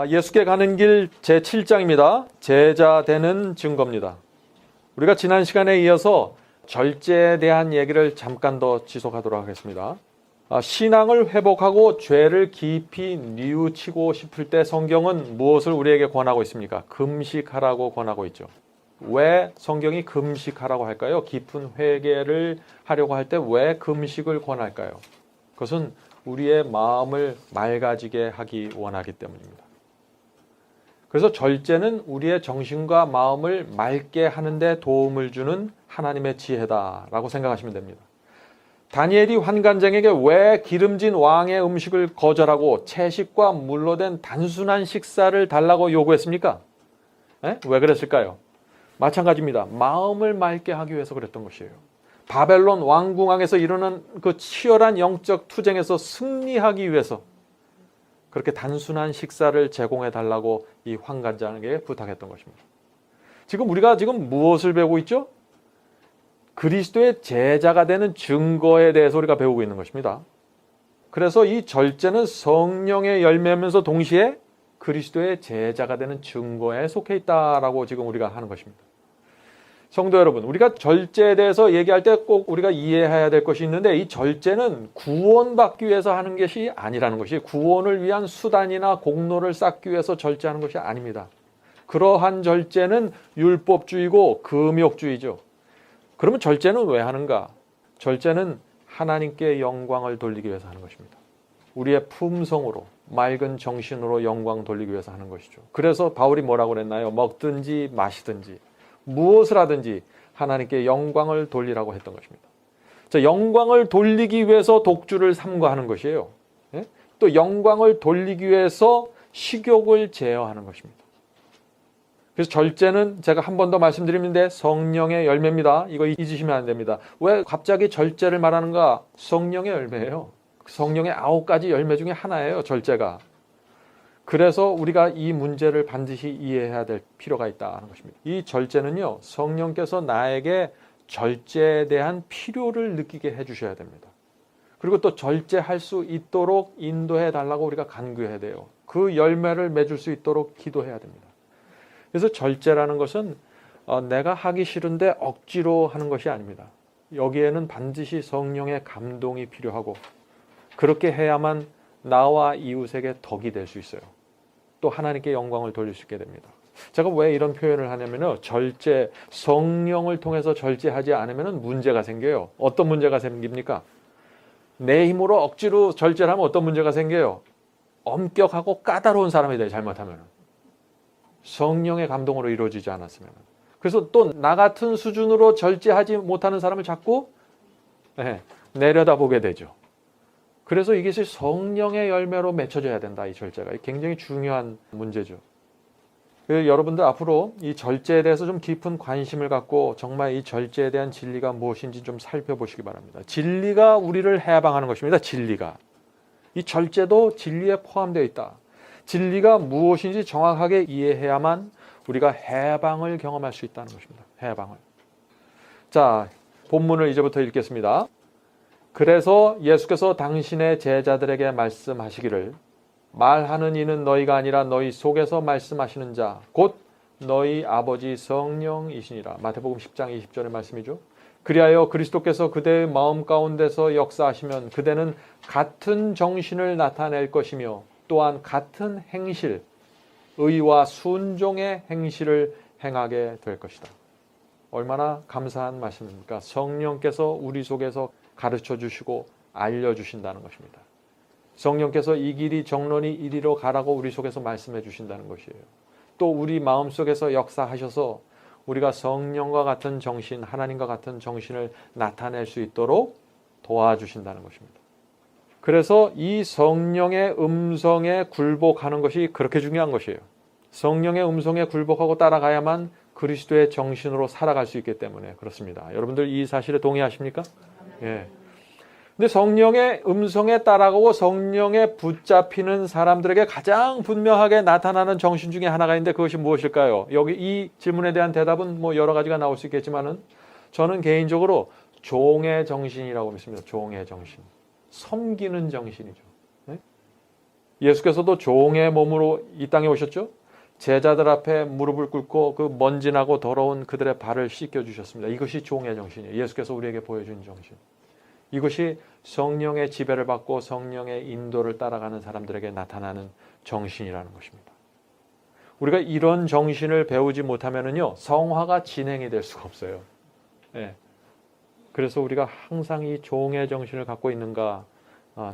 예수께 가는 길 제7장입니다. 제자 되는 증거입니다. 우리가 지난 시간에 이어서 절제에 대한 얘기를 잠깐 더 지속하도록 하겠습니다. 신앙을 회복하고 죄를 깊이 뉘우치고 싶을 때 성경은 무엇을 우리에게 권하고 있습니까? 금식하라고 권하고 있죠. 왜 성경이 금식하라고 할까요? 깊은 회개를 하려고 할 때 왜 금식을 권할까요? 그것은 우리의 마음을 맑아지게 하기 원하기 때문입니다. 그래서 절제는 우리의 정신과 마음을 맑게 하는데 도움을 주는 하나님의 지혜다라고 생각하시면 됩니다. 다니엘이 환관장에게 왜 기름진 왕의 음식을 거절하고 채식과 물로 된 단순한 식사를 달라고 요구했습니까? 왜 그랬을까요? 마찬가지입니다. 마음을 맑게 하기 위해서 그랬던 것이에요. 바벨론 왕궁왕에서 이루는 그 치열한 영적 투쟁에서 승리하기 위해서 그렇게 단순한 식사를 제공해 달라고 이 환관장에게 부탁했던 것입니다. 우리가 무엇을 배우고 있죠? 그리스도의 제자가 되는 증거에 대해서 우리가 배우고 있는 것입니다. 그래서 이 절제는 성령의 열매면서 동시에 그리스도의 제자가 되는 증거에 속해 있다라고 지금 우리가 하는 것입니다. 성도 여러분, 우리가 절제에 대해서 얘기할 때 꼭 우리가 이해해야 될 것이 있는데, 이 절제는 구원받기 위해서 하는 것이 아니라는 것이, 구원을 위한 수단이나 공로를 쌓기 위해서 절제하는 것이 아닙니다. 그러한 절제는 율법주의고 금욕주의죠. 그러면 절제는 왜 하는가? 절제는 하나님께 영광을 돌리기 위해서 하는 것입니다. 우리의 품성으로, 맑은 정신으로 영광 돌리기 위해서 하는 것이죠. 그래서 바울이 뭐라고 그랬나요? 먹든지 마시든지 무엇을 하든지 하나님께 영광을 돌리라고 했던 것입니다. 영광을 돌리기 위해서 독주를 삼가하는 것이에요. 또 영광을 돌리기 위해서 식욕을 제어하는 것입니다. 그래서 절제는 제가 한 번 더 말씀드리는데 성령의 열매입니다. 이거 잊으시면 안 됩니다. 왜 갑자기 절제를 말하는가? 성령의 열매예요. 성령의 9가지 열매 중에 하나예요, 절제가. 그래서 우리가 이 문제를 반드시 이해해야 될 필요가 있다는 것입니다. 이 절제는요, 성령께서 나에게 절제에 대한 필요를 느끼게 해주셔야 됩니다. 그리고 또 절제할 수 있도록 인도해 달라고 우리가 간구해야 돼요. 그 열매를 맺을 수 있도록 기도해야 됩니다. 그래서 절제라는 것은 내가 하기 싫은데 억지로 하는 것이 아닙니다. 여기에는 반드시 성령의 감동이 필요하고, 그렇게 해야만 나와 이웃에게 덕이 될 수 있어요. 또 하나님께 영광을 돌릴 수 있게 됩니다. 제가 왜 이런 표현을 하냐면요, 절제, 성령을 통해서 절제하지 않으면 문제가 생겨요. 어떤 문제가 생깁니까? 내 힘으로 억지로 절제를 하면 어떤 문제가 생겨요? 엄격하고 까다로운 사람이 돼요, 잘못하면. 성령의 감동으로 이루어지지 않았으면. 그래서 또 나 같은 수준으로 절제하지 못하는 사람을 자꾸 내려다보게 되죠. 그래서 이것이 성령의 열매로 맺혀져야 된다, 이 절제가. 굉장히 중요한 문제죠. 그래서 여러분들 앞으로 이 절제에 대해서 좀 깊은 관심을 갖고 정말 이 절제에 대한 진리가 무엇인지 좀 살펴보시기 바랍니다. 진리가 우리를 해방하는 것입니다. 진리가. 이 절제도 진리에 포함되어 있다. 진리가 무엇인지 정확하게 이해해야만 우리가 해방을 경험할 수 있다는 것입니다. 해방을. 자, 본문을 이제부터 읽겠습니다. 그래서 예수께서 당신의 제자들에게 말씀하시기를, 말하는 이는 너희가 아니라 너희 속에서 말씀하시는 자 곧 너희 아버지 성령이시니라. 마태복음 10장 20절의 말씀이죠. 그리하여 그리스도께서 그대의 마음 가운데서 역사하시면 그대는 같은 정신을 나타낼 것이며 또한 같은 행실, 의와 순종의 행실을 행하게 될 것이다. 얼마나 감사한 말씀입니까? 성령께서 우리 속에서 가르쳐 주시고 알려주신다는 것입니다. 성령께서 이 길이 정론이 이리로 가라고 우리 속에서 말씀해 주신다는 것이에요. 또 우리 마음속에서 역사하셔서 우리가 성령과 같은 정신, 하나님과 같은 정신을 나타낼 수 있도록 도와주신다는 것입니다. 그래서 이 성령의 음성에 굴복하는 것이 그렇게 중요한 것이에요. 성령의 음성에 굴복하고 따라가야만 그리스도의 정신으로 살아갈 수 있기 때문에 그렇습니다. 여러분들 이 사실에 동의하십니까? 예. 근데 성령의 음성에 따라가고 성령에 붙잡히는 사람들에게 가장 분명하게 나타나는 정신 중에 하나가 있는데 그것이 무엇일까요? 여기 이 질문에 대한 대답은 여러 가지가 나올 수 있겠지만은 저는 개인적으로 종의 정신이라고 믿습니다. 종의 정신. 섬기는 정신이죠. 네? 예수께서도 종의 몸으로 이 땅에 오셨죠. 제자들 앞에 무릎을 꿇고 그 먼지나고 더러운 그들의 발을 씻겨주셨습니다. 이것이 종의 정신이에요. 예수께서 우리에게 보여준 정신. 이것이 성령의 지배를 받고 성령의 인도를 따라가는 사람들에게 나타나는 정신이라는 것입니다. 우리가 이런 정신을 배우지 못하면요, 성화가 진행이 될 수가 없어요. 네. 그래서 우리가 항상 이 종의 정신을 갖고 있는가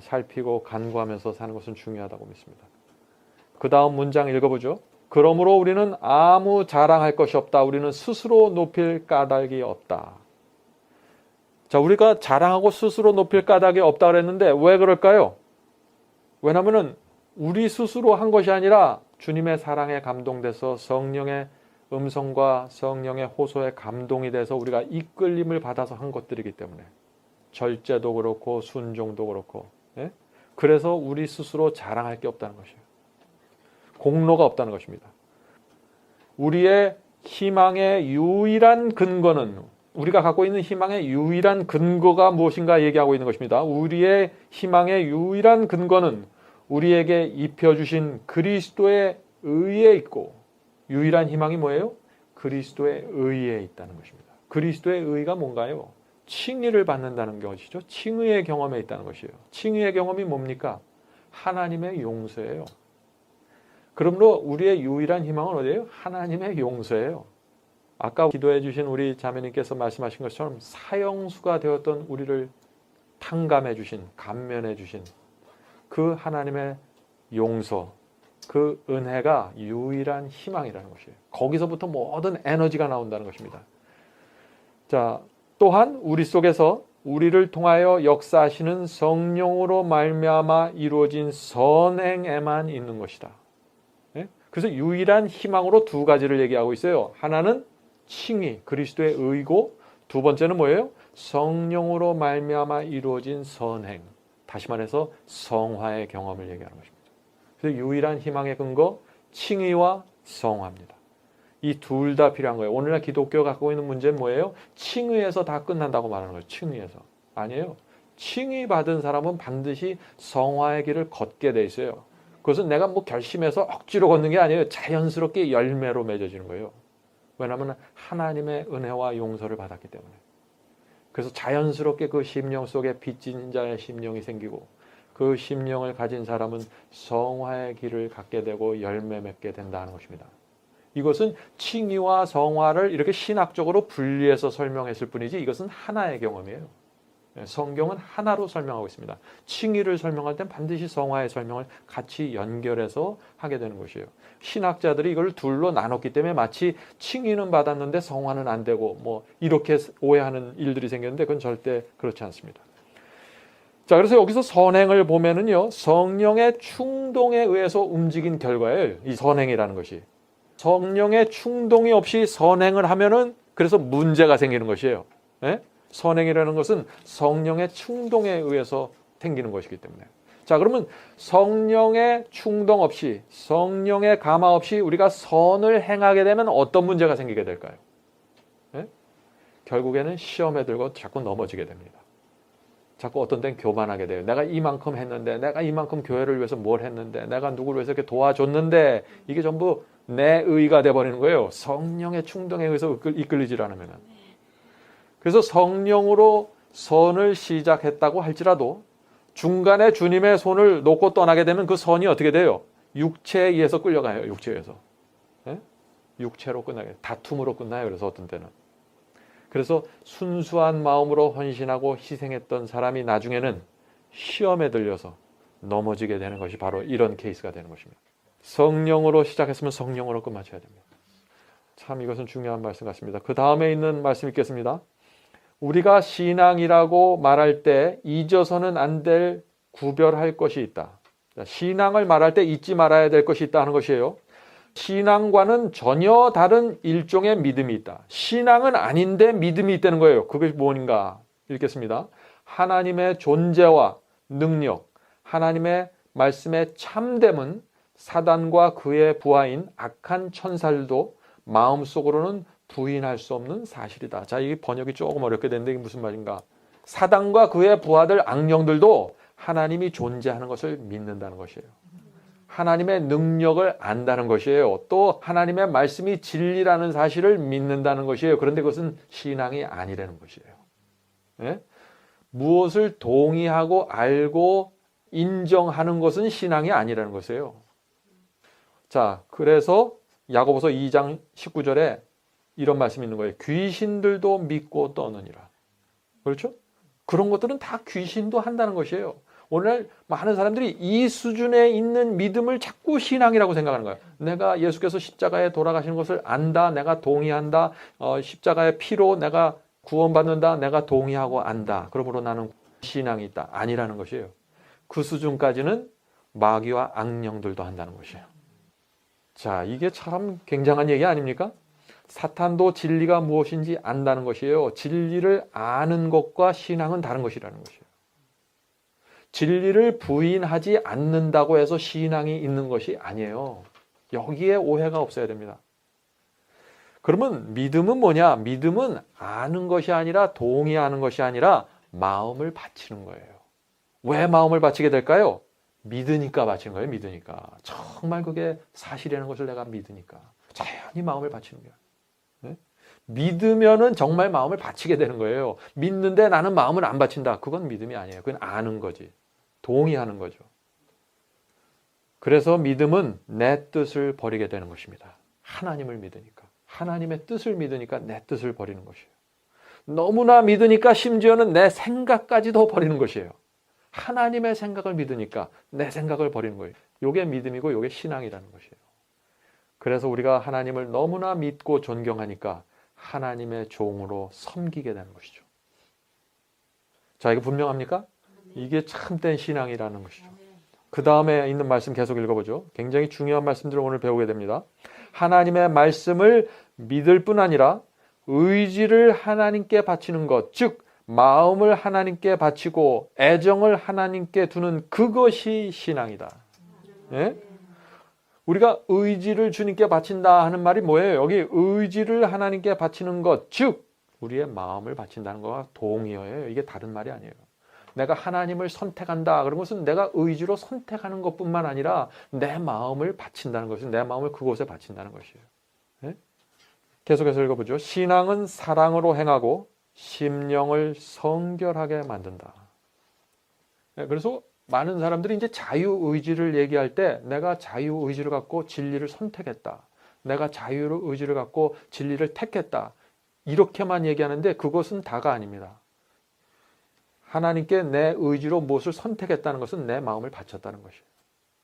살피고 간구하면서 사는 것은 중요하다고 믿습니다. 그 다음 문장 읽어보죠. 그러므로 우리는 아무 자랑할 것이 없다. 우리는 스스로 높일 까닭이 없다. 자, 우리가 자랑하고 스스로 높일 까닭이 없다 그랬는데 왜 그럴까요? 왜냐하면 우리 스스로 한 것이 아니라 주님의 사랑에 감동돼서 성령의 음성과 성령의 호소에 감동이 돼서 우리가 이끌림을 받아서 한 것들이기 때문에 절제도 그렇고 순종도 그렇고, 예? 그래서 우리 스스로 자랑할 게 없다는 것이에요. 공로가 없다는 것입니다. 우리의 희망의 유일한 근거는, 우리가 갖고 있는 희망의 유일한 근거가 무엇인가 얘기하고 있는 것입니다. 우리의 희망의 유일한 근거는 우리에게 입혀주신 그리스도의 의에 있고, 유일한 희망이 뭐예요? 그리스도의 의에 있다는 것입니다. 그리스도의 의가 뭔가요? 칭의를 받는다는 것이죠. 칭의의 경험에 있다는 것이에요. 칭의의 경험이 뭡니까? 하나님의 용서예요. 그러므로 우리의 유일한 희망은 어디예요? 하나님의 용서예요. 아까 기도해 주신 우리 자매님께서 말씀하신 것처럼 사형수가 되었던 우리를 탕감해 주신, 감면해 주신 그 하나님의 용서, 그 은혜가 유일한 희망이라는 것이에요. 거기서부터 모든 에너지가 나온다는 것입니다. 자, 또한 우리 속에서 우리를 통하여 역사하시는 성령으로 말미암아 이루어진 선행에만 있는 것이다. 예? 그래서 유일한 희망으로 두 가지를 얘기하고 있어요. 하나는 칭의, 그리스도의 의고, 두 번째는 뭐예요? 성령으로 말미암아 이루어진 선행. 다시 말해서 성화의 경험을 얘기하는 것입니다. 그래서 유일한 희망의 근거, 칭의와 성화입니다. 이 둘 다 필요한 거예요. 오늘날 기독교가 갖고 있는 문제는 뭐예요? 칭의에서 다 끝난다고 말하는 거예요. 칭의에서. 아니에요. 칭의 받은 사람은 반드시 성화의 길을 걷게 돼 있어요. 그것은 내가 뭐 결심해서 억지로 걷는 게 아니에요. 자연스럽게 열매로 맺어지는 거예요. 왜냐하면 하나님의 은혜와 용서를 받았기 때문에. 그래서 자연스럽게 그 심령 속에 빚진 자의 심령이 생기고 그 심령을 가진 사람은 성화의 길을 갖게 되고 열매 맺게 된다는 것입니다. 이것은 칭의와 성화를 이렇게 신학적으로 분리해서 설명했을 뿐이지 이것은 하나의 경험이에요. 성경은 하나로 설명하고 있습니다. 칭의를 설명할 땐 반드시 성화의 설명을 같이 연결해서 하게 되는 것이에요. 신학자들이 이걸 둘로 나눴기 때문에 마치 칭의는 받았는데 성화는 안 되고 뭐 이렇게 오해하는 일들이 생겼는데 그건 절대 그렇지 않습니다. 자, 그래서 여기서 선행을 보면은요, 성령의 충동에 의해서 움직인 결과예요. 이 선행이라는 것이. 성령의 충동이 없이 선행을 하면은 그래서 문제가 생기는 것이에요. 예? 선행이라는 것은 성령의 충동에 의해서 생기는 것이기 때문에. 자, 그러면 성령의 충동 없이, 성령의 감화 없이 우리가 선을 행하게 되면 어떤 문제가 생기게 될까요? 예? 결국에는 시험에 들고 자꾸 넘어지게 됩니다. 자꾸 어떤 데는 교만하게 돼요. 내가 이만큼 했는데, 내가 이만큼 교회를 위해서 뭘 했는데, 내가 누구를 위해서 이렇게 도와줬는데, 이게 전부 내 의가 돼버리는 거예요. 성령의 충동에 의해서 이끌리지 않으면. 그래서 성령으로 선을 시작했다고 할지라도 중간에 주님의 손을 놓고 떠나게 되면 그 선이 어떻게 돼요? 육체에 의해서 끌려가요. 육체에 의해서. 예? 육체로 끝나게. 다툼으로 끝나요. 그래서 어떤 때는. 그래서 순수한 마음으로 헌신하고 희생했던 사람이 나중에는 시험에 들려서 넘어지게 되는 것이 바로 이런 케이스가 되는 것입니다. 성령으로 시작했으면 성령으로 끝마쳐야 됩니다. 참 이것은 중요한 말씀 같습니다. 그 다음에 있는 말씀 읽겠습니다. 우리가 신앙이라고 말할 때 잊어서는 안 될 구별할 것이 있다. 신앙을 말할 때 잊지 말아야 될 것이 있다 하는 것이에요. 신앙과는 전혀 다른 일종의 믿음이 있다. 신앙은 아닌데 믿음이 있다는 거예요. 그것이 뭔가 읽겠습니다. 하나님의 존재와 능력, 하나님의 말씀의 참됨은 사단과 그의 부하인 악한 천사들도 마음속으로는 부인할 수 없는 사실이다. 자, 이게 번역이 조금 어렵게 되는데 이게 무슨 말인가? 사단과 그의 부하들 악령들도 하나님이 존재하는 것을 믿는다는 것이에요. 하나님의 능력을 안다는 것이에요. 또 하나님의 말씀이 진리라는 사실을 믿는다는 것이에요. 그런데 그것은 신앙이 아니라는 것이에요. 예? 무엇을 동의하고 알고 인정하는 것은 신앙이 아니라는 것이에요. 자, 그래서 야고보서 2장 19절에 이런 말씀이 있는 거예요. 귀신들도 믿고 떠느니라. 그렇죠? 그런 것들은 다 귀신도 한다는 것이에요. 오늘 많은 사람들이 이 수준에 있는 믿음을 자꾸 신앙이라고 생각하는 거예요. 내가 예수께서 십자가에 돌아가시는 것을 안다. 내가 동의한다. 십자가의 피로 내가 구원받는다. 내가 동의하고 안다. 그러므로 나는 신앙이 있다. 아니라는 것이에요. 그 수준까지는 마귀와 악령들도 한다는 것이에요. 자, 이게 참 굉장한 얘기 아닙니까? 사탄도 진리가 무엇인지 안다는 것이에요. 진리를 아는 것과 신앙은 다른 것이라는 것이에요. 진리를 부인하지 않는다고 해서 신앙이 있는 것이 아니에요. 여기에 오해가 없어야 됩니다. 그러면 믿음은 뭐냐? 믿음은 아는 것이 아니라 동의하는 것이 아니라 마음을 바치는 거예요. 왜 마음을 바치게 될까요? 믿으니까 바치는 거예요. 믿으니까. 정말 그게 사실이라는 것을 내가 믿으니까. 자연히 마음을 바치는 거예요. 네? 믿으면은 정말 마음을 바치게 되는 거예요. 믿는데 나는 마음을 안 바친다. 그건 믿음이 아니에요. 그건 아는 거지. 동의하는 거죠. 그래서 믿음은 내 뜻을 버리게 되는 것입니다. 하나님을 믿으니까. 하나님의 뜻을 믿으니까 내 뜻을 버리는 것이에요. 너무나 믿으니까 심지어는 내 생각까지도 버리는 것이에요. 하나님의 생각을 믿으니까 내 생각을 버리는 거예요. 이게 믿음이고 이게 신앙이라는 것이에요. 그래서 우리가 하나님을 너무나 믿고 존경하니까 하나님의 종으로 섬기게 되는 것이죠. 자, 이거 분명합니까? 이게 참된 신앙이라는 것이죠. 그 다음에 있는 말씀 계속 읽어보죠. 굉장히 중요한 말씀들을 오늘 배우게 됩니다. 하나님의 말씀을 믿을 뿐 아니라 의지를 하나님께 바치는 것, 즉 마음을 하나님께 바치고 애정을 하나님께 두는 그것이 신앙이다. 예? 우리가 의지를 주님께 바친다 하는 말이 뭐예요? 여기 의지를 하나님께 바치는 것, 즉 우리의 마음을 바친다는 것과 동의어예요. 이게 다른 말이 아니에요. 내가 하나님을 선택한다. 그런 것은 내가 의지로 선택하는 것뿐만 아니라 내 마음을 바친다는 것은 내 마음을 그곳에 바친다는 것이에요. 네? 계속해서 읽어보죠. 신앙은 사랑으로 행하고 심령을 성결하게 만든다. 네, 그래서 많은 사람들이 이제 자유의지를 얘기할 때 내가 자유의지를 갖고 진리를 선택했다. 내가 자유의지를 갖고 진리를 택했다. 이렇게만 얘기하는데 그것은 다가 아닙니다. 하나님께 내 의지로 무엇을 선택했다는 것은 내 마음을 바쳤다는 것이에요.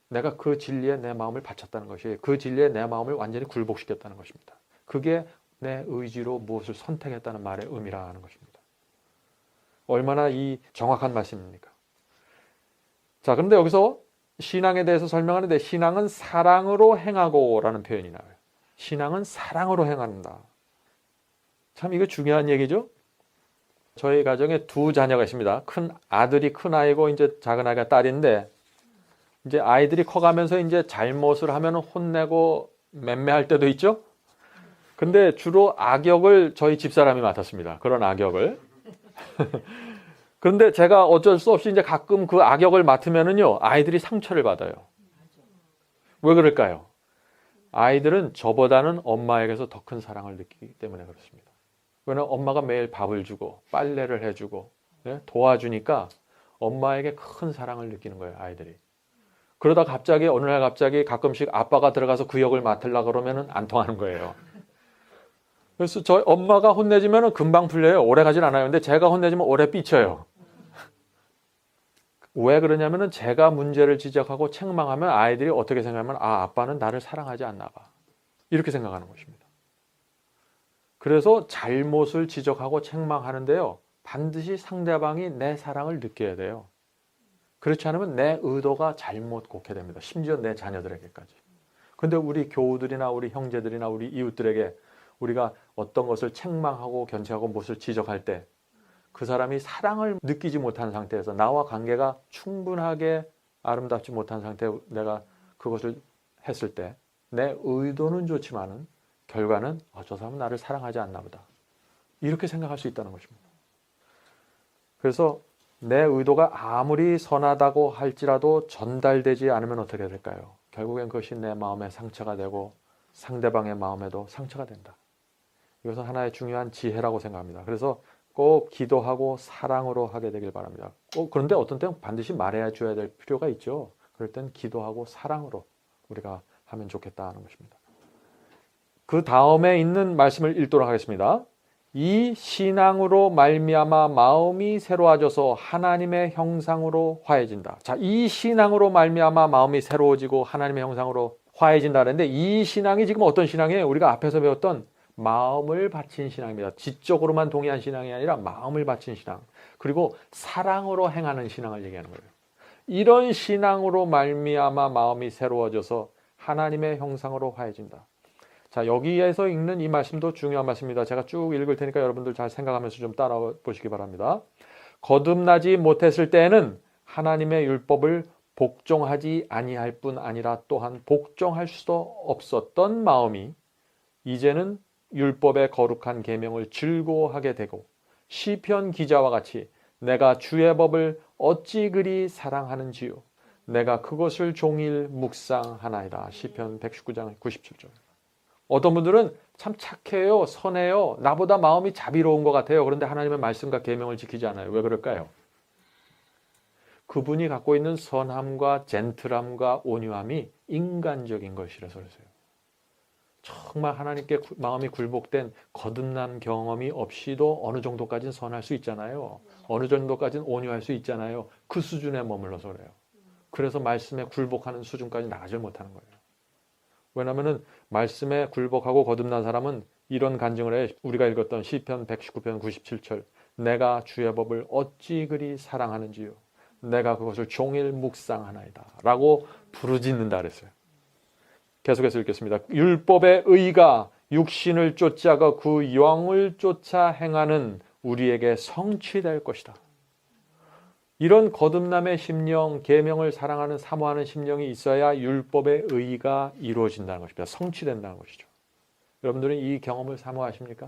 내가 그 진리에 내 마음을 바쳤다는 것이에요. 그 진리에 내 마음을 완전히 굴복시켰다는 것입니다. 그게 내 의지로 무엇을 선택했다는 말의 의미라는 것입니다. 얼마나 이 정확한 말씀입니까? 자, 그런데 여기서 신앙에 대해서 설명하는데 신앙은 사랑으로 행하고 라는 표현이 나와요. 신앙은 사랑으로 행한다. 참 이거 중요한 얘기죠? 저희 가정에 두 자녀가 있습니다. 큰 아들이 큰 아이고 이제 작은 아이가 딸인데 이제 아이들이 커가면서 이제 잘못을 하면 혼내고 맴매할 때도 있죠. 근데 주로 악역을 저희 집사람이 맡았습니다. 그런 악역을. 그런데 제가 어쩔 수 없이 이제 가끔 그 악역을 맡으면은요 아이들이 상처를 받아요. 왜 그럴까요? 아이들은 저보다는 엄마에게서 더 큰 사랑을 느끼기 때문에 그렇습니다. 왜냐하면 엄마가 매일 밥을 주고 빨래를 해주고 도와주니까 엄마에게 큰 사랑을 느끼는 거예요, 아이들이. 그러다 갑자기 어느 날 갑자기 가끔씩 아빠가 들어가서 그 역을 맡으려고 그러면 안 통하는 거예요. 그래서 저희 엄마가 혼내주면 금방 풀려요. 오래 가진 않아요. 근데 제가 혼내주면 오래 삐쳐요. 왜 그러냐면은 제가 문제를 지적하고 책망하면 아이들이 어떻게 생각하면 아빠는 나를 사랑하지 않나 봐. 이렇게 생각하는 것입니다. 그래서 잘못을 지적하고 책망하는데요. 반드시 상대방이 내 사랑을 느껴야 돼요. 그렇지 않으면 내 의도가 잘못 곡해 됩니다. 심지어 내 자녀들에게까지. 그런데 우리 교우들이나 우리 형제들이나 우리 이웃들에게 우리가 어떤 것을 책망하고 견제하고 무엇을 지적할 때 그 사람이 사랑을 느끼지 못한 상태에서 나와 관계가 충분하게 아름답지 못한 상태에 내가 그것을 했을 때 내 의도는 좋지만은 결과는 저 사람은 나를 사랑하지 않나 보다. 이렇게 생각할 수 있다는 것입니다. 그래서 내 의도가 아무리 선하다고 할지라도 전달되지 않으면 어떻게 될까요? 결국엔 그것이 내 마음에 상처가 되고 상대방의 마음에도 상처가 된다. 이것은 하나의 중요한 지혜라고 생각합니다. 그래서 꼭 기도하고 사랑으로 하게 되길 바랍니다. 그런데 어떤 때는 반드시 말해야 줘야 될 필요가 있죠. 그럴 땐 기도하고 사랑으로 우리가 하면 좋겠다 하는 것입니다. 그 다음에 있는 말씀을 읽도록 하겠습니다. 이 신앙으로 말미암아 마음이 새로워져서 하나님의 형상으로 화해진다. 자, 이 신앙으로 말미암아 마음이 새로워지고 하나님의 형상으로 화해진다 하는데 이 신앙이 지금 어떤 신앙이에요? 우리가 앞에서 배웠던 마음을 바친 신앙입니다. 지적으로만 동의한 신앙이 아니라 마음을 바친 신앙. 그리고 사랑으로 행하는 신앙을 얘기하는 거예요. 이런 신앙으로 말미암아 마음이 새로워져서 하나님의 형상으로 화해진다. 자, 여기에서 읽는 이 말씀도 중요한 말씀입니다. 제가 쭉 읽을 테니까 여러분들 잘 생각하면서 좀 따라 보시기 바랍니다. 거듭나지 못했을 때에는 하나님의 율법을 복종하지 아니할 뿐 아니라 또한 복종할 수도 없었던 마음이 이제는 율법의 거룩한 계명을 즐거워하게 되고 시편 기자와 같이 내가 주의 법을 어찌 그리 사랑하는지요. 내가 그것을 종일 묵상하나이다. 시편 119장 97절. 어떤 분들은 참 착해요, 선해요, 나보다 마음이 자비로운 것 같아요. 그런데 하나님의 말씀과 계명을 지키지 않아요. 왜 그럴까요? 그분이 갖고 있는 선함과 젠틀함과 온유함이 인간적인 것이라서 그러세요. 정말 하나님께 마음이 굴복된 거듭난 경험이 없이도 어느 정도까지는 선할 수 있잖아요. 어느 정도까지는 온유할 수 있잖아요. 그 수준에 머물러서 그래요. 그래서 말씀에 굴복하는 수준까지 나가지 못하는 거예요. 왜냐하면 말씀에 굴복하고 거듭난 사람은 이런 간증을 해. 우리가 읽었던 시편 119편 97절 내가 주의 법을 어찌 그리 사랑하는지요. 내가 그것을 종일 묵상하나이다 라고 부르짖는다 그랬어요. 계속해서 읽겠습니다. 율법의 의가 육신을 쫓아가 그 영을 쫓아 행하는 우리에게 성취될 것이다. 이런 거듭남의 심령, 계명을 사랑하는 사모하는 심령이 있어야 율법의 의가 이루어진다는 것입니다. 성취된다는 것이죠. 여러분들은 이 경험을 사모하십니까?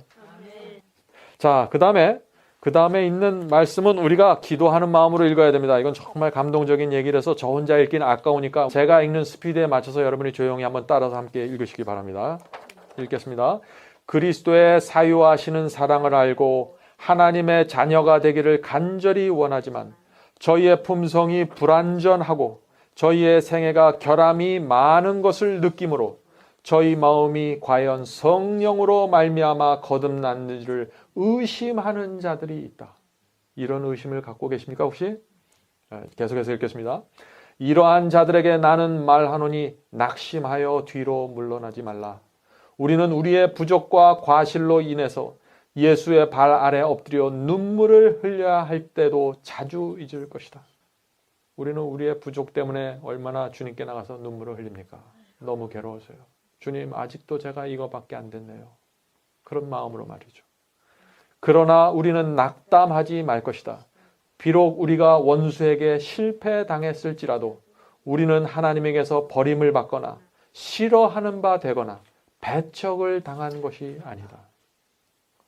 자, 그 다음에 있는 말씀은 우리가 기도하는 마음으로 읽어야 됩니다. 이건 정말 감동적인 얘기라서 저 혼자 읽기는 아까우니까 제가 읽는 스피드에 맞춰서 여러분이 조용히 한번 따라서 함께 읽으시기 바랍니다. 읽겠습니다. 그리스도의 사유하시는 사랑을 알고 하나님의 자녀가 되기를 간절히 원하지만 저희의 품성이 불완전하고 저희의 생애가 결함이 많은 것을 느끼므로 저희 마음이 과연 성령으로 말미암아 거듭났는지를 의심하는 자들이 있다. 이런 의심을 갖고 계십니까 혹시? 계속해서 읽겠습니다. 이러한 자들에게 나는 말하노니 낙심하여 뒤로 물러나지 말라. 우리는 우리의 부족과 과실로 인해서 예수의 발 아래 엎드려 눈물을 흘려야 할 때도 자주 잊을 것이다. 우리는 우리의 부족 때문에 얼마나 주님께 나가서 눈물을 흘립니까? 너무 괴로워서요. 주님, 아직도 제가 이거밖에 안 됐네요. 그런 마음으로 말이죠. 그러나 우리는 낙담하지 말 것이다. 비록 우리가 원수에게 실패당했을지라도 우리는 하나님에게서 버림을 받거나 싫어하는 바 되거나 배척을 당한 것이 아니다.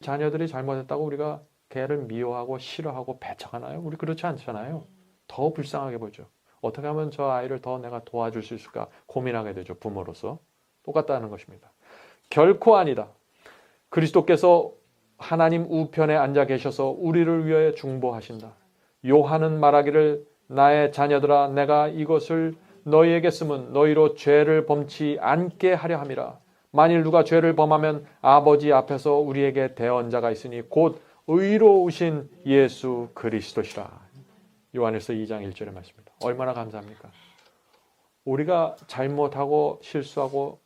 자녀들이 잘못했다고 우리가 걔를 미워하고 싫어하고 배척하나요? 우리 그렇지 않잖아요. 더 불쌍하게 보죠. 어떻게 하면 저 아이를 더 내가 도와줄 수 있을까 고민하게 되죠. 부모로서. 똑같다는 것입니다. 결코 아니다. 그리스도께서 하나님 우편에 앉아 계셔서 우리를 위해 중보하신다. 요한은 말하기를 나의 자녀들아 내가 이것을 너희에게 쓰면 너희로 죄를 범치 않게 하려 함이라. 만일 누가 죄를 범하면 아버지 앞에서 우리에게 대언자가 있으니 곧 의로우신 예수 그리스도시라. 요한일서 2장 1절의 말씀입니다. 얼마나 감사합니까? 우리가 잘못하고 실수하고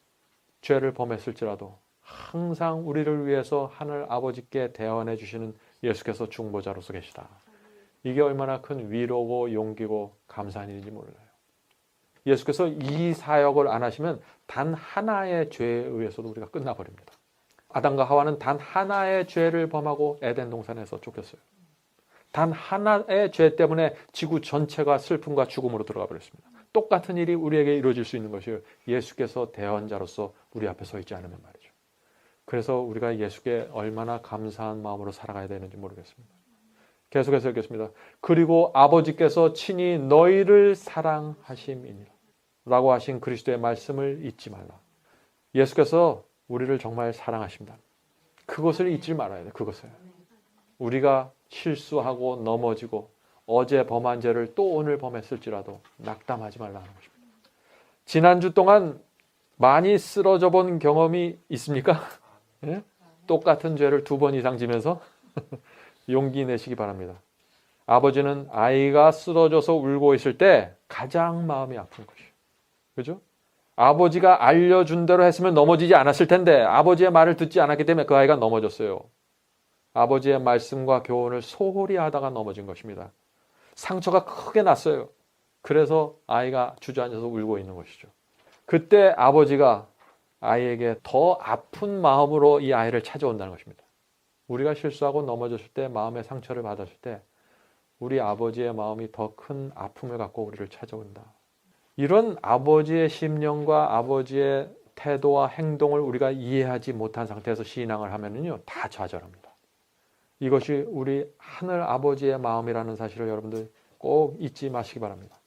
죄를 범했을지라도 항상 우리를 위해서 하늘 아버지께 대언해 주시는 예수께서 중보자로서 계시다. 이게 얼마나 큰 위로고 용기고 감사한 일인지 몰라요. 예수께서 이 사역을 안 하시면 단 하나의 죄에 의해서도 우리가 끝나버립니다. 아담과 하와는 단 하나의 죄를 범하고 에덴 동산에서 쫓겼어요. 단 하나의 죄 때문에 지구 전체가 슬픔과 죽음으로 들어가 버렸습니다. 똑같은 일이 우리에게 이루어질 수 있는 것이에요. 예수께서 대언자로서 우리 앞에 서 있지 않으면 말이죠. 그래서 우리가 예수께 얼마나 감사한 마음으로 살아가야 되는지 모르겠습니다. 계속해서 읽겠습니다. 그리고 아버지께서 친히 너희를 사랑하심이니라. 라고 하신 그리스도의 말씀을 잊지 말라. 예수께서 우리를 정말 사랑하십니다. 그것을 잊지 말아야 돼. 그것을. 우리가 실수하고 넘어지고 어제 범한 죄를 또 오늘 범했을지라도 낙담하지 말라는 것입니다. 지난주 동안 많이 쓰러져 본 경험이 있습니까? 예? 똑같은 죄를 2번 이상 지면서 용기 내시기 바랍니다. 아버지는 아이가 쓰러져서 울고 있을 때 가장 마음이 아픈 것이에요. 그죠? 아버지가 알려준 대로 했으면 넘어지지 않았을 텐데 아버지의 말을 듣지 않았기 때문에 그 아이가 넘어졌어요. 아버지의 말씀과 교훈을 소홀히 하다가 넘어진 것입니다. 상처가 크게 났어요. 그래서 아이가 주저앉아서 울고 있는 것이죠. 그때 아버지가 아이에게 더 아픈 마음으로 이 아이를 찾아온다는 것입니다. 우리가 실수하고 넘어졌을 때, 마음의 상처를 받았을 때 우리 아버지의 마음이 더 큰 아픔을 갖고 우리를 찾아온다. 이런 아버지의 심령과 아버지의 태도와 행동을 우리가 이해하지 못한 상태에서 신앙을 하면은요, 다 좌절합니다. 이것이 우리 하늘 아버지의 마음이라는 사실을 여러분들 꼭 잊지 마시기 바랍니다.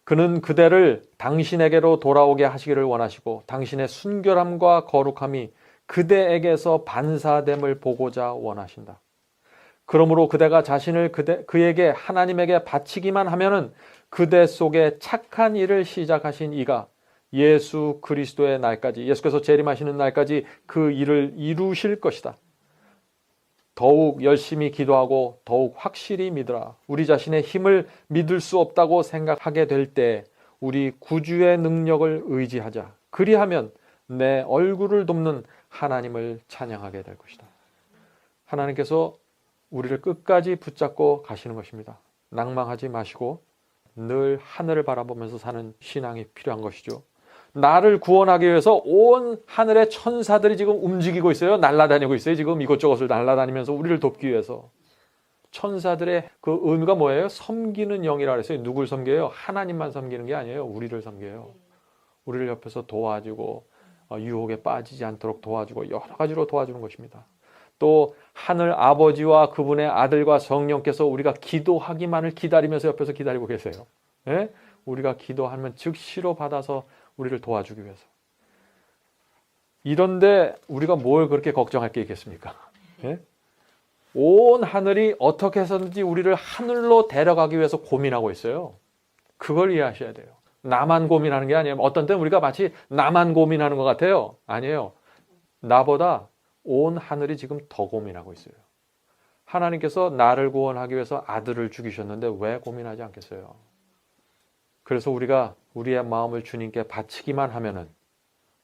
그는 그대를 당신에게로 돌아오게 하시기를 원하시고 당신의 순결함과 거룩함이 그대에게서 반사됨을 보고자 원하신다. 그러므로 그대가 자신을 그에게 하나님에게 바치기만 하면은 그대 속에 착한 일을 시작하신 이가 예수 그리스도의 날까지, 예수께서 재림하시는 날까지 그 일을 이루실 것이다. 더욱 열심히 기도하고 더욱 확실히 믿으라. 우리 자신의 힘을 믿을 수 없다고 생각하게 될 때 우리 구주의 능력을 의지하자. 그리하면 내 얼굴을 돕는 하나님을 찬양하게 될 것이다. 하나님께서 우리를 끝까지 붙잡고 가시는 것입니다. 낭망하지 마시고 늘 하늘을 바라보면서 사는 신앙이 필요한 것이죠. 나를 구원하기 위해서 온 하늘의 천사들이 지금 움직이고 있어요. 날아다니고 있어요. 지금 이곳저곳을 날아다니면서 우리를 돕기 위해서. 천사들의 그 의미가 뭐예요? 섬기는 영이라 그랬어요. 누굴 섬겨요? 하나님만 섬기는 게 아니에요. 우리를 섬겨요. 우리를 옆에서 도와주고 유혹에 빠지지 않도록 도와주고 여러 가지로 도와주는 것입니다. 또 하늘 아버지와 그분의 아들과 성령께서 우리가 기도하기만을 기다리면서 옆에서 기다리고 계세요. 예? 우리가 기도하면 즉시로 받아서 우리를 도와주기 위해서. 이런데 우리가 뭘 그렇게 걱정할 게 있겠습니까? 예? 온 하늘이 어떻게 해서든지 우리를 하늘로 데려가기 위해서 고민하고 있어요. 그걸 이해하셔야 돼요. 나만 고민하는 게 아니에요. 어떤 때는 우리가 마치 나만 고민하는 것 같아요. 아니에요. 나보다 온 하늘이 지금 더 고민하고 있어요. 하나님께서 나를 구원하기 위해서 아들을 죽이셨는데 왜 고민하지 않겠어요? 그래서 우리가 우리의 마음을 주님께 바치기만 하면은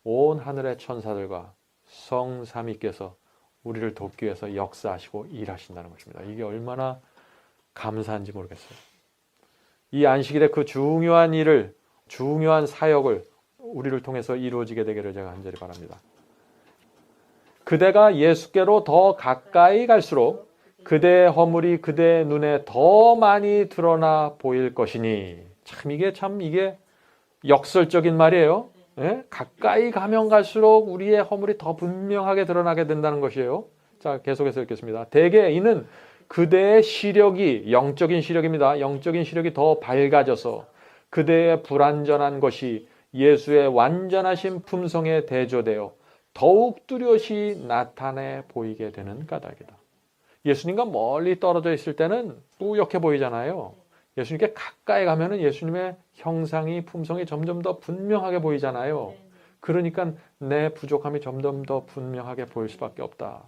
온 하늘의 천사들과 성삼위께서 우리를 돕기 위해서 역사하시고 일하신다는 것입니다. 이게 얼마나 감사한지 모르겠어요. 이 안식일에 그 중요한 일을, 중요한 사역을 우리를 통해서 이루어지게 되기를 제가 간절히 바랍니다. 그대가 예수께로 더 가까이 갈수록 그대의 허물이 그대의 눈에 더 많이 드러나 보일 것이니. 이게 역설적인 말이에요. 예? 가까이 가면 갈수록 우리의 허물이 더 분명하게 드러나게 된다는 것이에요. 자, 계속해서 읽겠습니다. 대개 이는 그대의 시력이, 영적인 시력입니다. 영적인 시력이 더 밝아져서 그대의 불완전한 것이 예수의 완전하신 품성에 대조되어 더욱 뚜렷이 나타내 보이게 되는 까닭이다. 예수님과 멀리 떨어져 있을 때는 뿌옇게 보이잖아요. 예수님께 가까이 가면은 예수님의 형상이, 품성이 점점 더 분명하게 보이잖아요. 그러니까 내 부족함이 점점 더 분명하게 보일 수밖에 없다.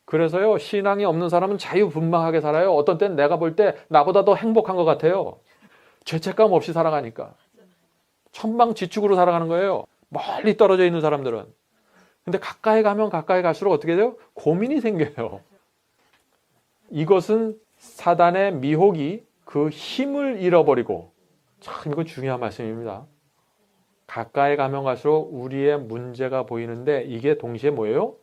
그래서요, 신앙이 없는 사람은 자유분방하게 살아요. 어떤 때는 내가 볼 때 나보다 더 행복한 것 같아요. 죄책감 없이 살아가니까. 천방지축으로 살아가는 거예요. 멀리 떨어져 있는 사람들은. 근데 가까이 가면 가까이 갈수록 어떻게 돼요? 고민이 생겨요. 이것은 사단의 미혹이 그 힘을 잃어버리고, 참 이거 중요한 말씀입니다. 가까이 가면 갈수록 우리의 문제가 보이는데 이게 동시에 뭐예요?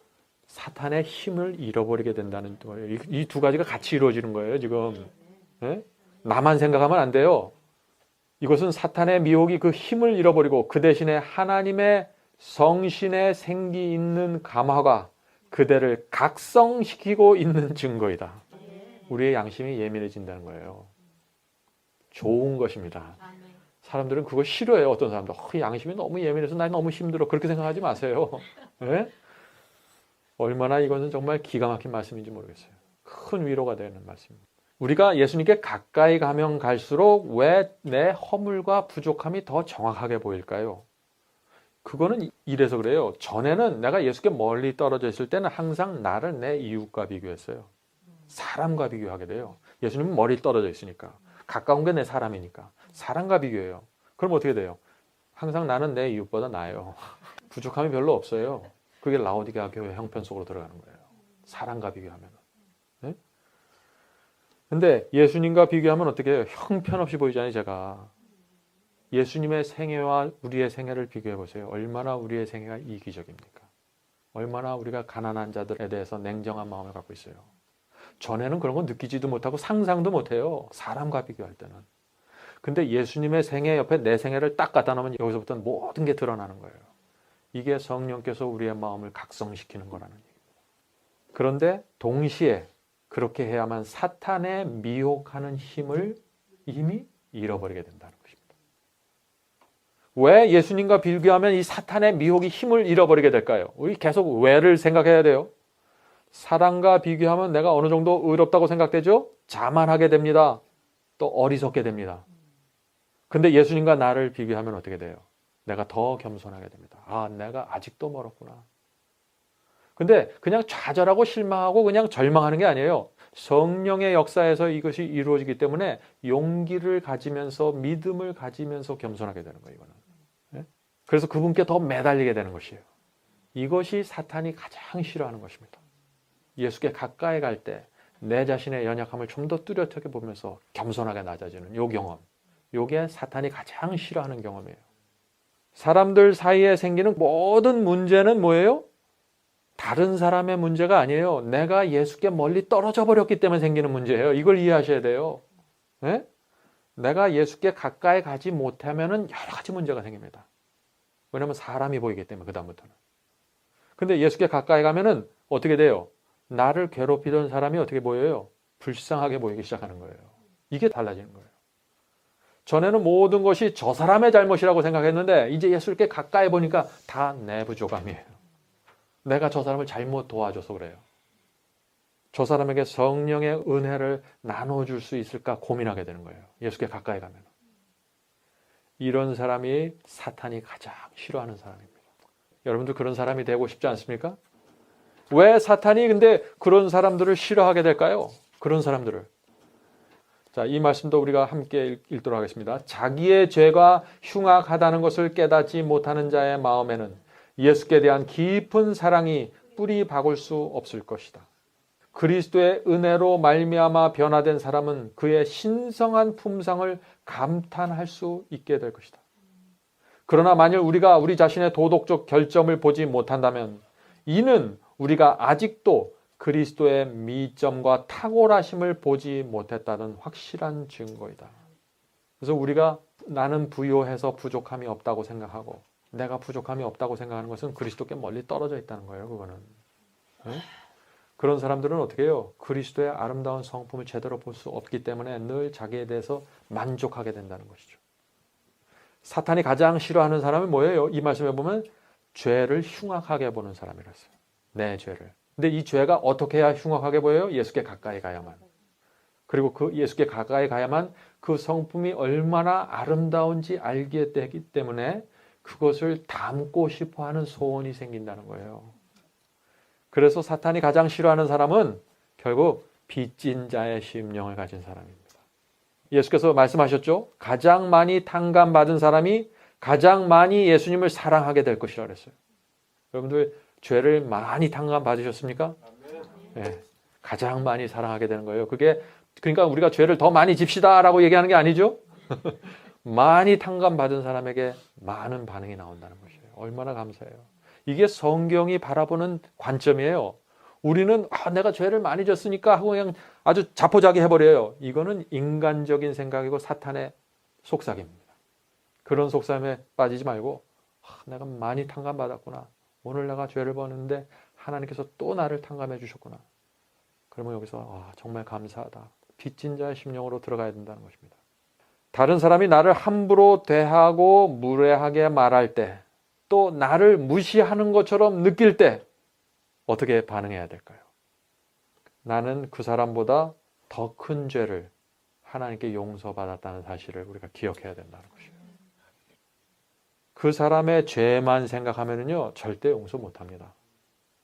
사탄의 힘을 잃어버리게 된다는 거예요. 이 두 가지가 같이 이루어지는 거예요, 지금. 네? 나만 생각하면 안 돼요. 이것은 사탄의 미혹이 그 힘을 잃어버리고 그 대신에 하나님의 성신의 생기 있는 감화가 그대를 각성시키고 있는 증거이다. 우리의 양심이 예민해진다는 거예요. 좋은 것입니다. 사람들은 그거 싫어해요. 어떤 사람들. 양심이 너무 예민해서 나 너무 힘들어. 그렇게 생각하지 마세요. 네? 얼마나 이것은 정말 기가 막힌 말씀인지 모르겠어요. 큰 위로가 되는 말씀입니다. 우리가 예수님께 가까이 가면 갈수록 왜 내 허물과 부족함이 더 정확하게 보일까요? 그거는 이래서 그래요. 전에는 내가 예수께 멀리 떨어져 있을 때는 항상 나를 내 이웃과 비교했어요. 사람과 비교하게 돼요. 예수님은 멀리 떨어져 있으니까. 가까운 게 내 사람이니까. 사람과 비교해요. 그럼 어떻게 돼요? 항상 나는 내 이웃보다 나아요. 부족함이 별로 없어요. 그게 라오디게아 교회 형편 속으로 들어가는 거예요. 사람과 비교하면. 네? 근데 예수님과 비교하면 어떻게 해요? 형편없이 보이잖아요, 제가. 예수님의 생애와 우리의 생애를 비교해 보세요. 얼마나 우리의 생애가 이기적입니까? 얼마나 우리가 가난한 자들에 대해서 냉정한 마음을 갖고 있어요. 전에는 그런 거 느끼지도 못하고 상상도 못해요. 사람과 비교할 때는. 근데 예수님의 생애 옆에 내 생애를 딱 갖다 놓으면 여기서부터는 모든 게 드러나는 거예요. 이게 성령께서 우리의 마음을 각성시키는 거라는 얘기입니다. 그런데 동시에 그렇게 해야만 사탄의 미혹하는 힘을 이미 잃어버리게 된다는 것입니다. 왜 예수님과 비교하면 이 사탄의 미혹이 힘을 잃어버리게 될까요? 우리 계속 왜를 생각해야 돼요. 사랑과 비교하면 내가 어느 정도 의롭다고 생각되죠? 자만하게 됩니다. 또 어리석게 됩니다. 근데 예수님과 나를 비교하면 어떻게 돼요? 내가 더 겸손하게 됩니다. 아, 내가 아직도 멀었구나. 근데 그냥 좌절하고 실망하고 그냥 절망하는 게 아니에요. 성령의 역사에서 이것이 이루어지기 때문에 용기를 가지면서 믿음을 가지면서 겸손하게 되는 거예요. 이거는. 네? 그래서 그분께 더 매달리게 되는 것이에요. 이것이 사탄이 가장 싫어하는 것입니다. 예수께 가까이 갈 때 내 자신의 연약함을 좀 더 뚜렷하게 보면서 겸손하게 낮아지는 이 경험. 이게 사탄이 가장 싫어하는 경험이에요. 사람들 사이에 생기는 모든 문제는 뭐예요? 다른 사람의 문제가 아니에요. 내가 예수께 멀리 떨어져 버렸기 때문에 생기는 문제예요. 이걸 이해하셔야 돼요. 네? 내가 예수께 가까이 가지 못하면 여러 가지 문제가 생깁니다. 왜냐하면 사람이 보이기 때문에 그다음부터는. 근데 예수께 가까이 가면은 어떻게 돼요? 나를 괴롭히던 사람이 어떻게 보여요? 불쌍하게 보이기 시작하는 거예요. 이게 달라지는 거예요. 전에는 모든 것이 저 사람의 잘못이라고 생각했는데 이제 예수께 가까이 보니까 다 내 부족함이에요. 내가 저 사람을 잘못 도와줘서 그래요. 저 사람에게 성령의 은혜를 나눠줄 수 있을까 고민하게 되는 거예요. 예수께 가까이 가면. 이런 사람이 사탄이 가장 싫어하는 사람입니다. 여러분도 그런 사람이 되고 싶지 않습니까? 왜 사탄이 근데 그런 사람들을 싫어하게 될까요? 그런 사람들을. 자, 이 말씀도 우리가 함께 읽도록 하겠습니다. 자기의 죄가 흉악하다는 것을 깨닫지 못하는 자의 마음에는 예수께 대한 깊은 사랑이 뿌리 박을 수 없을 것이다. 그리스도의 은혜로 말미암아 변화된 사람은 그의 신성한 품성을 감탄할 수 있게 될 것이다. 그러나 만일 우리가 우리 자신의 도덕적 결점을 보지 못한다면 이는 우리가 아직도 그리스도의 미점과 탁월하심을 보지 못했다는 확실한 증거이다. 그래서 우리가 나는 부요해서 부족함이 없다고 생각하고 내가 부족함이 없다고 생각하는 것은 그리스도께 멀리 떨어져 있다는 거예요. 그거는. 네? 그런 사람들은 어떻게 해요? 그리스도의 아름다운 성품을 제대로 볼 수 없기 때문에 늘 자기에 대해서 만족하게 된다는 것이죠. 사탄이 가장 싫어하는 사람은 뭐예요? 이 말씀에 보면 죄를 흉악하게 보는 사람이랬어요. 내 죄를. 근데 이 죄가 어떻게 해야 흉악하게 보여요? 예수께 가까이 가야만. 그리고 그 예수께 가까이 가야만 그 성품이 얼마나 아름다운지 알게 되기 때문에 그것을 담고 싶어하는 소원이 생긴다는 거예요. 그래서 사탄이 가장 싫어하는 사람은 결국 빚진 자의 심령을 가진 사람입니다. 예수께서 말씀하셨죠? 가장 많이 탕감받은 사람이 가장 많이 예수님을 사랑하게 될 것이라 그랬어요. 여러분들 죄를 많이 탕감받으셨습니까? 네, 가장 많이 사랑하게 되는 거예요. 그러니까 우리가 죄를 더 많이 집시다라고 얘기하는 게 아니죠. 많이 탕감받은 사람에게 많은 반응이 나온다는 것이에요. 얼마나 감사해요. 이게 성경이 바라보는 관점이에요. 우리는 내가 죄를 많이 졌으니까 하고 그냥 아주 자포자기 해버려요. 이거는 인간적인 생각이고 사탄의 속삭임입니다. 그런 속삭임에 빠지지 말고 내가 많이 탕감받았구나. 오늘 내가 죄를 버는데 하나님께서 또 나를 탕감해 주셨구나. 그러면 여기서 정말 감사하다. 빚진 자의 심령으로 들어가야 된다는 것입니다. 다른 사람이 나를 함부로 대하고 무례하게 말할 때, 또 나를 무시하는 것처럼 느낄 때 어떻게 반응해야 될까요? 나는 그 사람보다 더 큰 죄를 하나님께 용서받았다는 사실을 우리가 기억해야 된다는 것이에요. 그 사람의 죄만 생각하면요 절대 용서 못합니다.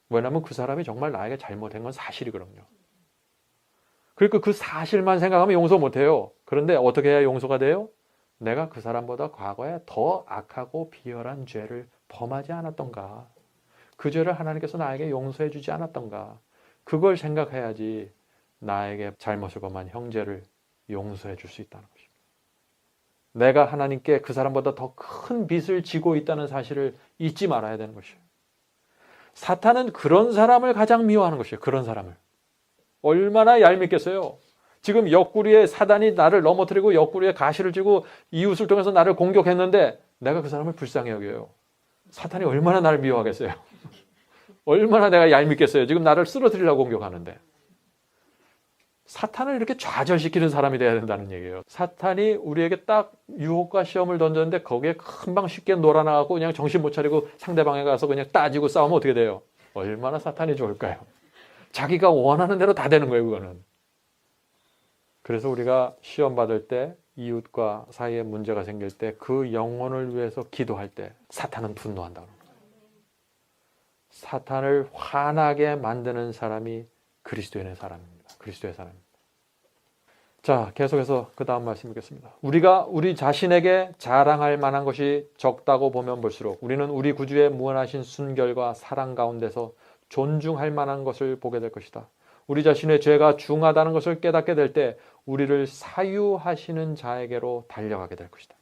왜냐하면 그 사람이 정말 나에게 잘못한 건 사실이거든요. 그러니까 그 사실만 생각하면 용서 못해요. 그런데 어떻게 해야 용서가 돼요? 내가 그 사람보다 과거에 더 악하고 비열한 죄를 범하지 않았던가, 그 죄를 하나님께서 나에게 용서해 주지 않았던가, 그걸 생각해야지 나에게 잘못을 범한 형제를 용서해 줄 수 있다는 것입니다. 내가 하나님께 그 사람보다 더 큰 빚을 지고 있다는 사실을 잊지 말아야 되는 것이에요. 사탄은 그런 사람을 가장 미워하는 것이에요. 그런 사람을. 얼마나 얄밉겠어요. 지금 옆구리에 사단이 나를 넘어뜨리고 옆구리에 가시를 쥐고 이웃을 통해서 나를 공격했는데 내가 그 사람을 불쌍히 여겨요. 사탄이 얼마나 나를 미워하겠어요. 얼마나 내가 얄밉겠어요. 지금 나를 쓰러뜨리려고 공격하는데. 사탄을 이렇게 좌절시키는 사람이 돼야 된다는 얘기예요. 사탄이 우리에게 딱 유혹과 시험을 던졌는데 거기에 금방 쉽게 놀아나가고 그냥 정신 못 차리고 상대방에 가서 그냥 따지고 싸우면 어떻게 돼요? 얼마나 사탄이 좋을까요? 자기가 원하는 대로 다 되는 거예요, 그거는. 그래서 우리가 시험 받을 때, 이웃과 사이에 문제가 생길 때, 그 영혼을 위해서 기도할 때 사탄은 분노한다는 거예요. 사탄을 화나게 만드는 사람이 그리스도인의 사람입니다. 그리스도의 사람입니다. 자, 계속해서 그 다음 말씀 읽겠습니다. 우리가 우리 자신에게 자랑할 만한 것이 적다고 보면 볼수록 우리는 우리 구주의 무한하신 순결과 사랑 가운데서 존중할 만한 것을 보게 될 것이다. 우리 자신의 죄가 중하다는 것을 깨닫게 될 때 우리를 사유하시는 자에게로 달려가게 될 것이다.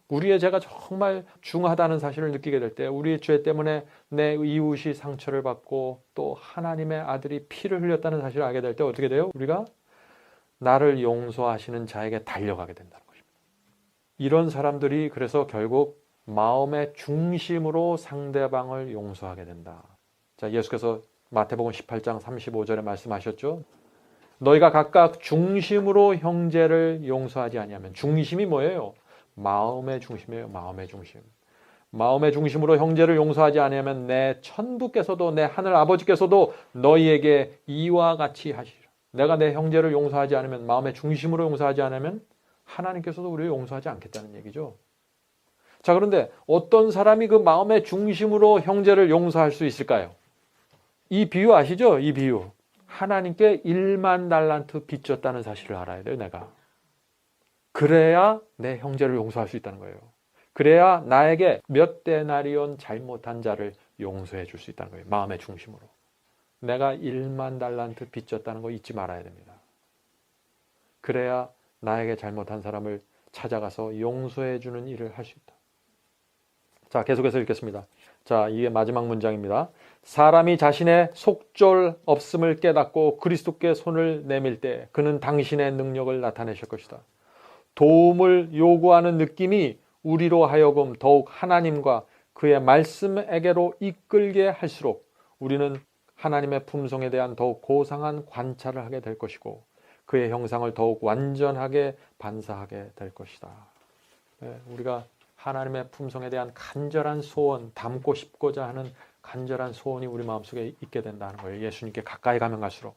우리의 죄가 정말 중하다는 사실을 느끼게 될 때, 우리의 죄 때문에 내 이웃이 상처를 받고 또 하나님의 아들이 피를 흘렸다는 사실을 알게 될 때 어떻게 돼요? 우리가 나를 용서하시는 자에게 달려가게 된다는 것입니다. 이런 사람들이 그래서 결국 마음의 중심으로 상대방을 용서하게 된다. 자, 예수께서 마태복음 18장 35절에 말씀하셨죠. 너희가 각각 중심으로 형제를 용서하지 아니하면, 중심이 뭐예요? 마음의 중심이에요. 마음의 중심. 마음의 중심으로 형제를 용서하지 아니하면 내 천부께서도, 내 하늘 아버지께서도 너희에게 이와 같이 하시리라. 내가 내 형제를 용서하지 않으면, 마음의 중심으로 용서하지 않으면 하나님께서도 우리를 용서하지 않겠다는 얘기죠. 자, 그런데 어떤 사람이 그 마음의 중심으로 형제를 용서할 수 있을까요? 이 비유 아시죠? 이 비유. 하나님께 1만 달란트 빚졌다는 사실을 알아야 돼요, 내가. 그래야 내 형제를 용서할 수 있다는 거예요. 그래야 나에게 몇 데나리온 잘못한 자를 용서해 줄 수 있다는 거예요. 마음의 중심으로. 내가 1만 달란트 빚졌다는 거 잊지 말아야 됩니다. 그래야 나에게 잘못한 사람을 찾아가서 용서해 주는 일을 할 수 있다. 자, 계속해서 읽겠습니다. 자, 이게 마지막 문장입니다. 사람이 자신의 속절 없음을 깨닫고 그리스도께 손을 내밀 때 그는 당신의 능력을 나타내실 것이다. 도움을 요구하는 느낌이 우리로 하여금 더욱 하나님과 그의 말씀에게로 이끌게 할수록 우리는 하나님의 품성에 대한 더욱 고상한 관찰을 하게 될 것이고 그의 형상을 더욱 완전하게 반사하게 될 것이다. 네, 우리가 하나님의 품성에 대한 간절한 소원, 담고 싶고자 하는 간절한 소원이 우리 마음속에 있게 된다는 거예요. 예수님께 가까이 가면 갈수록.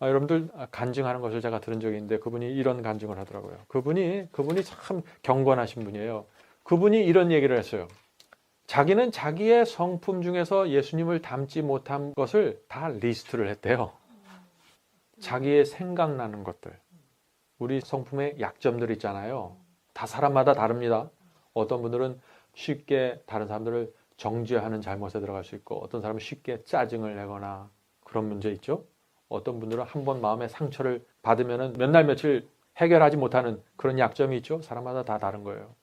여러분들 간증하는 것을 제가 들은 적이 있는데 그분이 이런 간증을 하더라고요. 그분이 참 경건하신 분이에요. 그분이 이런 얘기를 했어요. 자기는 자기의 성품 중에서 예수님을 닮지 못한 것을 다 리스트를 했대요. 자기의 생각나는 것들. 우리 성품의 약점들 있잖아요. 다 사람마다 다릅니다. 어떤 분들은 쉽게 다른 사람들을 정죄하는 잘못에 들어갈 수 있고 어떤 사람은 쉽게 짜증을 내거나 그런 문제 있죠. 어떤 분들은 한번 마음의 상처를 받으면 몇 날 며칠 해결하지 못하는 그런 약점이 있죠. 사람마다 다 다른 거예요.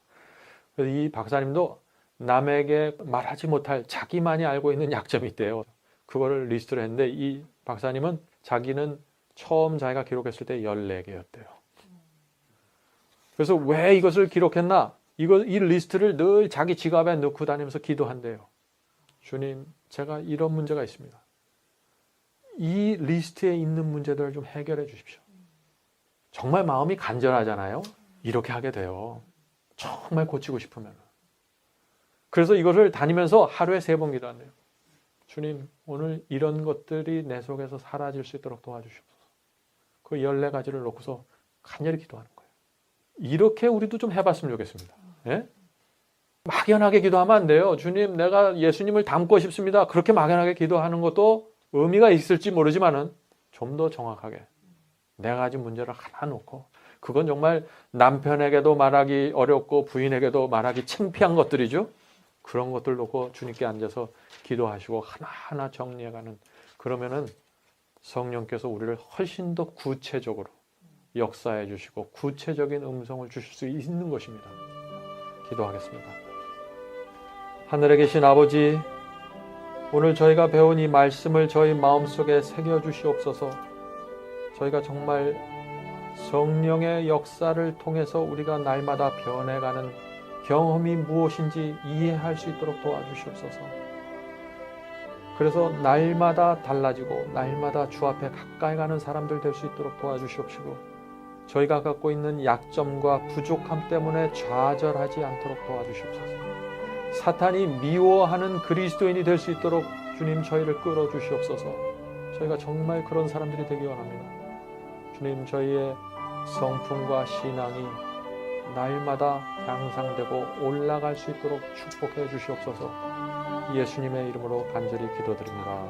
그래서 이 박사님도 남에게 말하지 못할 자기만이 알고 있는 약점이 있대요. 그거를 리스트를 했는데 이 박사님은 자기는 처음 자기가 기록했을 때 14개였대요. 그래서 왜 이것을 기록했나? 이 리스트를 늘 자기 지갑에 넣고 다니면서 기도한대요. 주님, 제가 이런 문제가 있습니다. 이 리스트에 있는 문제들을 좀 해결해 주십시오. 정말 마음이 간절하잖아요. 이렇게 하게 돼요. 정말 고치고 싶으면. 그래서 이거를 다니면서 하루에 3번 기도한대요. 주님, 오늘 이런 것들이 내 속에서 사라질 수 있도록 도와주시옵소서. 그 14가지를 놓고서 간절히 기도하는 거예요. 이렇게 우리도 좀 해봤으면 좋겠습니다. 예? 막연하게 기도하면 안 돼요. 주님, 내가 예수님을 닮고 싶습니다. 그렇게 막연하게 기도하는 것도 의미가 있을지 모르지만은 좀 더 정확하게 내가 가진 문제를 하나 놓고, 그건 정말 남편에게도 말하기 어렵고 부인에게도 말하기 창피한 것들이죠. 그런 것들 놓고 주님께 앉아서 기도하시고 하나하나 정리해가는, 그러면은 성령께서 우리를 훨씬 더 구체적으로 역사해 주시고 구체적인 음성을 주실 수 있는 것입니다. 기도하겠습니다. 하늘에 계신 아버지, 오늘 저희가 배운 이 말씀을 저희 마음속에 새겨주시옵소서. 저희가 정말 성령의 역사를 통해서 우리가 날마다 변해가는 경험이 무엇인지 이해할 수 있도록 도와주시옵소서. 그래서 날마다 달라지고 날마다 주 앞에 가까이 가는 사람들 될 수 있도록 도와주시옵시고, 저희가 갖고 있는 약점과 부족함 때문에 좌절하지 않도록 도와주시옵소서. 사탄이 미워하는 그리스도인이 될 수 있도록 주님 저희를 끌어주시옵소서. 저희가 정말 그런 사람들이 되기 원합니다. 주님, 저희의 성품과 신앙이 날마다 향상되고 올라갈 수 있도록 축복해 주시옵소서. 예수님의 이름으로 간절히 기도드립니다.